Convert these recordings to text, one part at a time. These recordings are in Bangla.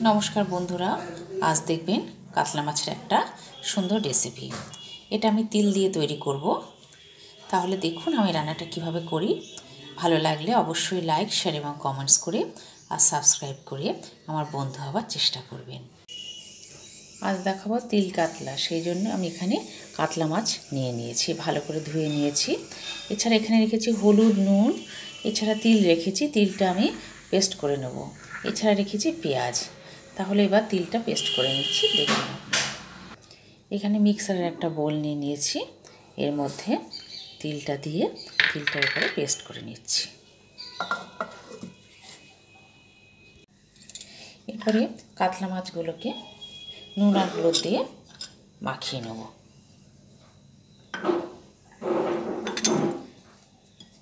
নমস্কার বন্ধুরা, আজ দেখবেন কাতলা মাছের একটা সুন্দর রেসিপি। এটা আমি তিল দিয়ে তৈরি করব। তাহলে দেখুন আমি রান্নাটা কিভাবে করি। ভালো লাগলে অবশ্যই লাইক, শেয়ার এবং কমেন্টস করে আর সাবস্ক্রাইব করে আমার বন্ধু হওয়ার চেষ্টা করবেন। আজ দেখাবো তিল কাতলা, সেই জন্য আমি এখানে কাতলা মাছ নিয়ে নিয়েছি, ভালো করে ধুয়ে নিয়েছি। এছাড়া এখানে রেখেছি হলুদ, নুন, এছাড়া তিল রেখেছি, তিলটা আমি পেস্ট করে নেব। এছাড়া রেখেছি পেঁয়াজ। তাহলে এবার তিলটা পেস্ট করে নিচ্ছি, দেখুন। এখানে মিক্সারের একটা বোল নিয়ে নিয়েছি, এর মধ্যে তিলটা দিয়ে তিলটার উপরে পেস্ট করে নিচ্ছি। এরপরে কাতলা মাছগুলোকে নুন আর হলুদ দিয়ে মাখিয়ে নেব।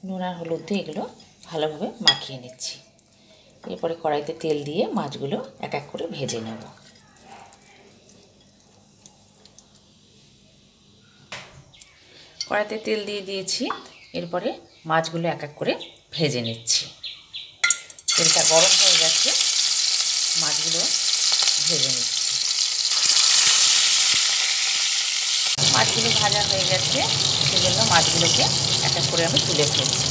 নুন আর হলুদ দিয়ে এগুলো ভালোভাবে মাখিয়ে নিচ্ছি। এরপরে কড়াইতে তেল দিয়ে মাছগুলো এক এক করে ভেজে নেব। কড়াইতে তেল দিয়ে দিয়েছি, এরপরে মাছগুলো এক এক করে ভেজে নিচ্ছি। তেলটা গরম হয়ে গেছে, মাছগুলো ভেজে নিচ্ছি। মাছগুলো ভাজা হয়ে গেছে, সেজন্য মাছগুলোকে এক এক করে আমি তুলে ফেলছি।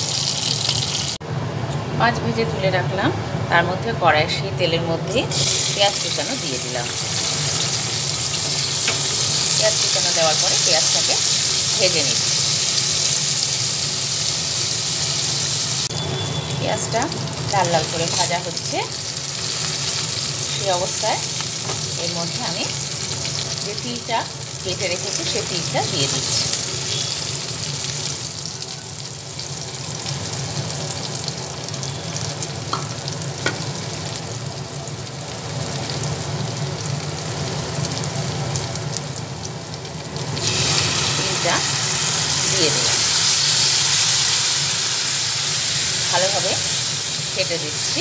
মাছ ভেজে তুলে রাখলাম, তার মধ্যে কড়াই সেই তেলের মধ্যে পেঁয়াজ কুচানো দিয়ে দিলাম। পেঁয়াজ কুচানো দেওয়ার পরে পেঁয়াজটাকে ভেজে নিচ্ছি। পেঁয়াজটা লাল লাল করে ভাজা হচ্ছে, সেই অবস্থায় এর মধ্যে আমি যে তিলটা কেটে রেখেছি সেই তিলটা দিয়ে দিচ্ছি। তিলটা দিয়ে দিলাম, ভালোভাবে কেটে দিচ্ছি।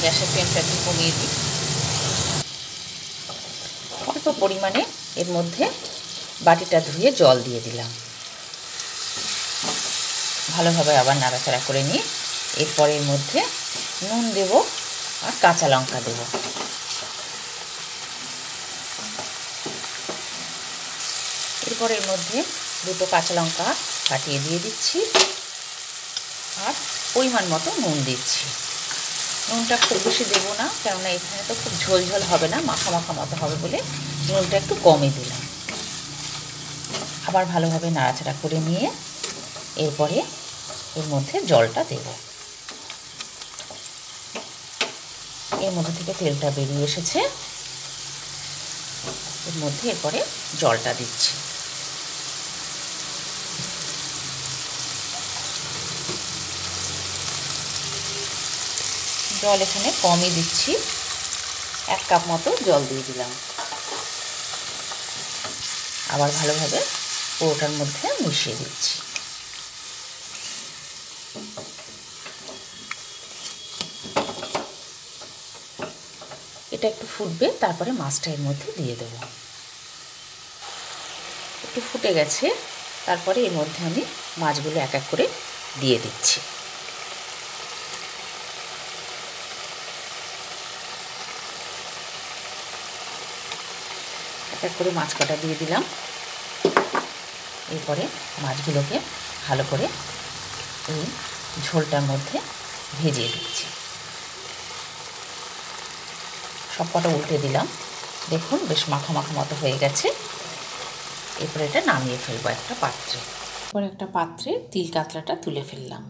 গ্যাসের ফ্লেমটা একটু কমিয়ে দিই। অল্প পরিমাণে এর মধ্যে বাটিটা ধুয়ে জল দিয়ে দিলাম। ভালোভাবে আবার নাড়াচাড়া করে নিয়ে এরপরে এর মধ্যে নুন দেব আর কাঁচা লঙ্কা দেব। এরপরে এর মধ্যে দুটো কাঁচা লঙ্কা কাটিয়ে দিয়ে দিচ্ছি আর পরিমাণ মতো নুন দিচ্ছি। নুনটা খুব বেশি দেবো না, কেননা এখানে তো খুব ঝোল ঝোল হবে না, মাখা মাখা মতো হবে বলে নুনটা একটু কমই দিলাম। আবার ভালোভাবে নাড়াচাড়া করে নিয়ে এরপরে এর মধ্যে জলটা দেব। এর মধ্যে থেকে তেলটা বেরিয়ে এসেছে, এর মধ্যে এরপরে জলটা দিচ্ছি। জল এখানে কমই দিচ্ছি, 1 কাপ মতো জল দিয়ে দিলাম। আবার ভালোভাবে পুরোটার মধ্যে মিশিয়ে দিচ্ছি। এটা একটু ফুটবে, তারপরে মাছটা এর মধ্যে দিয়ে দেব। একটু ফুটে গেছে, তারপরে এর মধ্যে আমি মাছগুলো এক এক করে দিয়ে দিচ্ছি। এক এক করে মাছ কাটা দিয়ে দিলাম। এরপরে মাছগুলোকে ভালো করে এই ঝোলটার মধ্যে ভেজিয়ে দিচ্ছি। সব কটা উল্টে দিলাম, দেখুন বেশ মাখা মাখা মতো হয়ে গেছে। এরপরে এটা নামিয়ে ফেলবো একটা পাত্রে। এরপরে একটা পাত্রে তিল কাতলাটা তুলে ফেললাম।